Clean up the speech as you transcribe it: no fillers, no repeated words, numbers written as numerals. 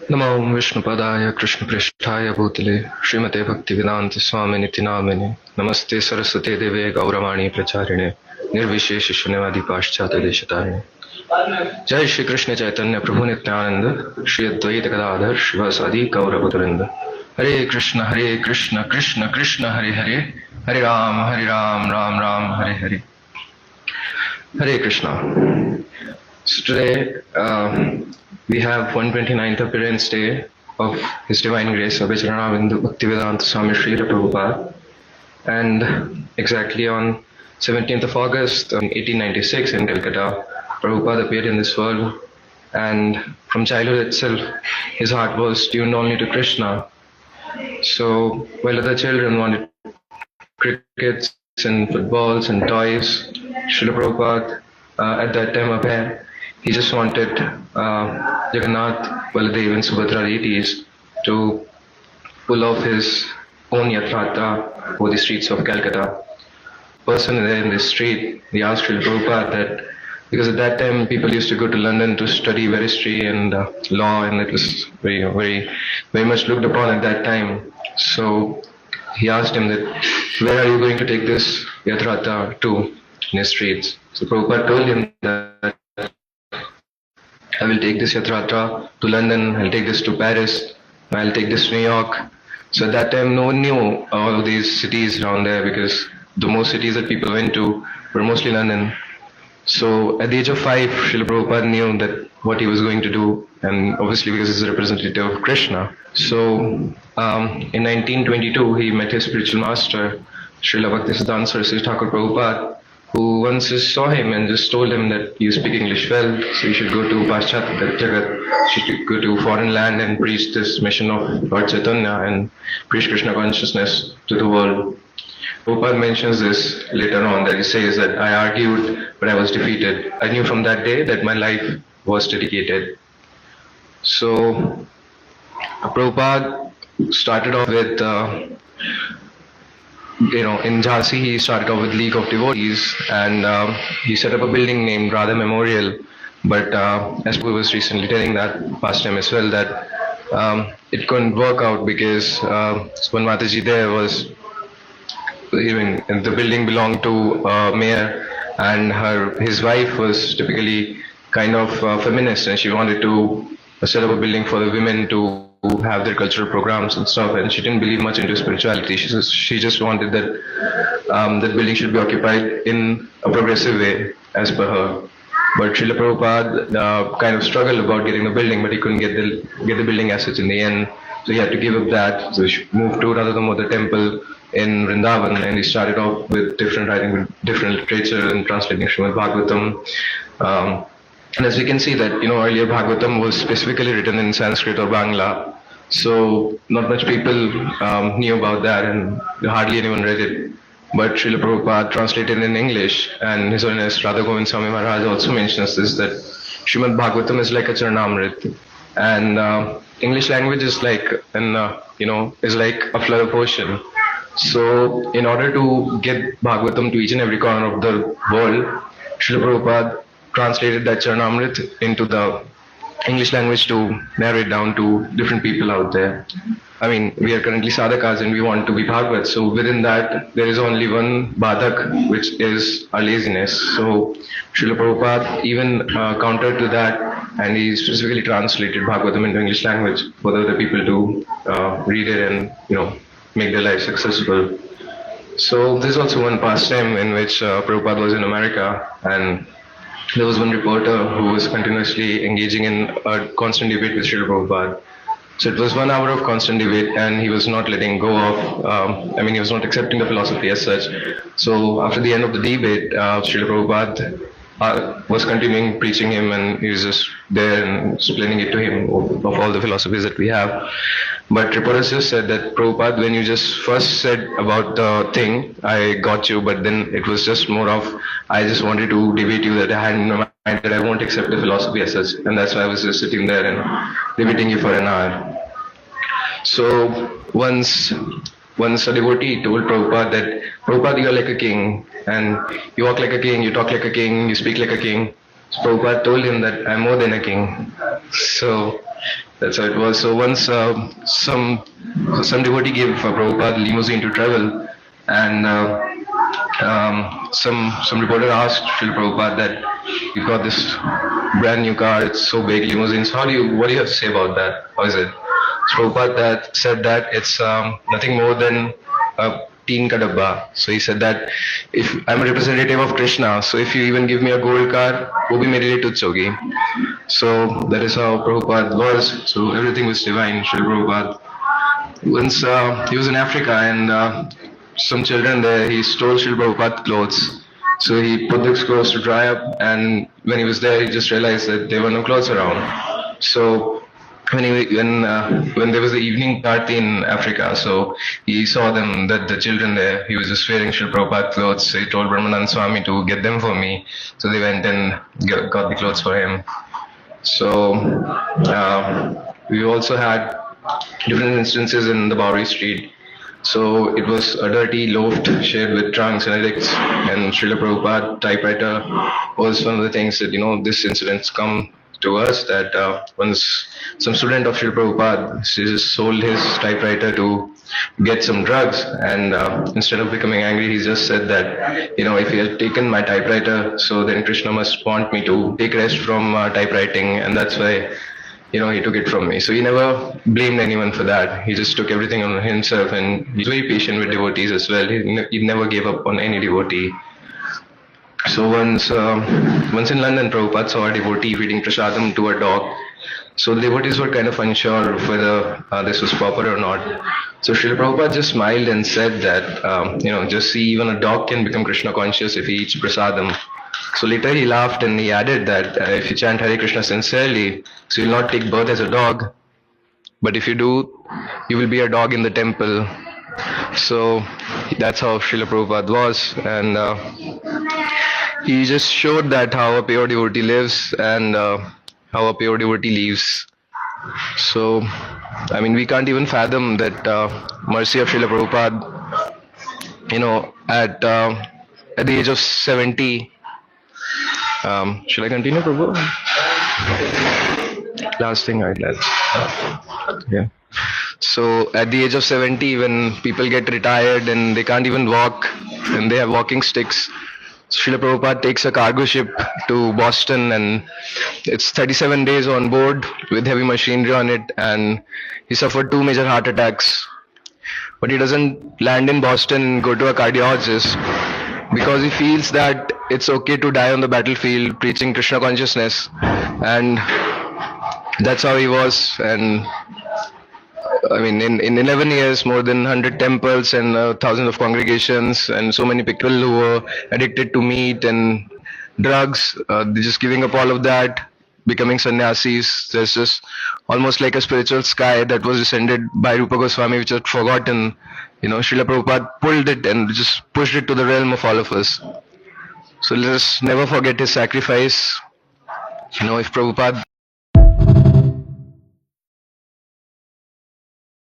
Namo Vishnupadaya Krishna Prishtaya Bhutale Śrīmate Bhaktivedanta Swami Nityanamane Namaste Saraswate Deve Gauravani Pracharine Nirvishesha Shunyavadi Paschata Deshatarine Jai Shri Krishna Chaitanya Prabhu Nityananda Shri Advaita Gadadhar Shivasadi Gauravataranda Hare Krishna Krishna Krishna Hare Hare Hare Ram Ram Hare Hare Hare Krishna. So today we have 129th Appearance Day of His Divine Grace A.C. Bhaktivedanta Swami Srila Prabhupāda, and exactly on 17th of August 1896 in Calcutta, Prabhupada appeared in this world, and from childhood itself his heart was tuned only to Krishna. So while other children wanted crickets and footballs and toys, Srila Prabhupada at that time appeared. He just wanted Jagannath, Baladev and Subhadra deities to pull off his own yatra over the streets of Calcutta. Person there in the street, he asked Srila Prabhupada that, because at that time people used to go to London to study barristry and law, and it was very much looked upon at that time. So he asked him that, where are you going to take this yatra to in the streets? So Prabhupada told him that, I will take this yatra to London, I'll take this to Paris, I'll take this to New York. So at that time no one knew all of these cities around there, because the most cities that people went to were mostly London. So at the age of 5, Srila Prabhupada knew that what he was going to do, and obviously because he's a representative of Krishna. So in 1922 he met his spiritual master, Srila Bhaktivedanta Swami Śrīla Prabhupāda, who once saw him and just told him that you speak English well, so you should go to Paschat Jagat, you should go to foreign land and preach this mission of Lord Chaitanya and preach Krishna consciousness to the world. Prabhupada mentions this later on, that he says that I argued but I was defeated. I knew from that day that my life was dedicated. So Prabhupada started off with in Jhansi he started off with League of Devotees, and he set up a building named Radha Memorial. But as Prabhupada was recently telling that past time as well, that it couldn't work out because one Mataji there was, the building belonged to a mayor, and his wife was typically kind of feminist, and she wanted to set up a building for the women to have their cultural programs and stuff, and she didn't believe much into spirituality. She just wanted that that building should be occupied in a progressive way as per her. But Srila Prabhupada kind of struggled about getting the building, but he couldn't get the building as such in the end, so he had to give up that. So he moved to Radha Damodar temple in Vṛndāvana, and he started off with writing with different literature and translating Śrīmad Bhāgavatam. And as we can see that, earlier Bhagavatam was specifically written in Sanskrit or Bangla, so not much people knew about that, and hardly anyone read it. But Srila Prabhupada translated in English, and His Holiness Radha Govind Swami Maharaj also mentions this, that Śrīmad Bhāgavatam is like a Charnamrit, and English language is like is like a flood of ocean. So in order to get Bhagavatam to each and every corner of the world, Srila Prabhupada translated that Charnamrit into the English language to narrate down to different people out there. I mean, we are currently sadhakas and we want to be Bhagavad, so within that there is only one badhak, which is our laziness. So Srila Prabhupada even countered to that, and he specifically translated Bhagavatam into English language for the other people to read it and make their life successful. So this is also one pastime in which Prabhupada was in America, and there was one reporter who was continuously engaging in a constant debate with Srila Prabhupada. So it was 1 hour of constant debate, and he was not letting go of, he was not accepting the philosophy as such. So after the end of the debate, Srila Prabhupada was continuing preaching him, and he was just there and explaining it to him of all the philosophies that we have. But reporters just said that, Prabhupada, when you just first said about the thing, I got you, but then it was just more of, I just wanted to debate you, that I had in my that I won't accept the philosophy as such, and that's why I was just sitting there and debating you for an hour. So once a devotee told Prabhupada that, Prabhupada, you're like a king, and you walk like a king, you talk like a king, you speak like a king. So Prabhupada told him that I'm more than a king. So that's how it was. So once some devotee gave Prabhupada limousine to travel, and some reporter asked Śrīla Prabhupada that you've got this brand new car, it's so big, limousine. So what do you have to say about that? How is it? So Prabhupada said that it's nothing more than a teen ka dabba. So he said that if I'm a representative of Krishna, so if you even give me a gold car, wo bhi mere liye tuchh hogi. So that is how Prabhupada was. So everything was divine, Śrīla Prabhupada. Once he was in Africa, and some children there, he stole Śrīla Prabhupada's clothes. So he put those clothes to dry up, and when he was there, he just realized that there were no clothes around. So when there was the evening party in Africa, so he saw the children there, he was just wearing Śrīla Prabhupada's clothes. So he told Bhaktivedanta Swami to get them for me. So they went and got the clothes for him. So we also had different instances in the Bowery Street. So it was a dirty loft shared with trunks and addicts, and Śrīla Prabhupada typewriter was one of the things that, this incident's come to us, that once some student of Śrīla Prabhupada, she just sold his typewriter to get some drugs, and instead of becoming angry, he just said that, if he had taken my typewriter, so then Krishna must want me to take rest from typewriting, and that's why he took it from me. So he never blamed anyone for that. He just took everything on himself, and he's very patient with devotees as well. He never gave up on any devotee. So once in London, Prabhupada saw a devotee feeding prasadam to a dog. So the devotees were kind of unsure of whether this was proper or not. So Śrīla Prabhupada just smiled and said that, just see, even a dog can become Krishna conscious if he eats prasadam. So later he laughed and he added that if you chant Hare Krishna sincerely, so you'll not take birth as a dog, but if you do, you will be a dog in the temple. So that's how Śrīla Prabhupada was, and he just showed that how a pure devotee lives and how a pure devotee leaves. So, we can't even fathom that mercy of Śrīla Prabhupada, at the age of 70, should I continue, Prabhu? Last thing I'd like. Yeah. So at the age of 70, when people get retired and they can't even walk, and they have walking sticks, Śrīla Prabhupada takes a cargo ship to Boston, and it's 37 days on board with heavy machinery on it, and he suffered 2 major heart attacks. But he doesn't land in Boston and go to a cardiologist, because he feels that it's okay to die on the battlefield preaching Krishna consciousness, and that's how he was. And in 11 years, more than 100 temples and thousands of congregations, and so many people who were addicted to meat and drugs, they're just giving up all of that, becoming sannyasis. There's just almost like a spiritual sky that was descended by Rupa Goswami, which was forgotten. Śrīla Prabhupada pulled it and just pushed it to the realm of all of us. So let us never forget his sacrifice. If Prabhupada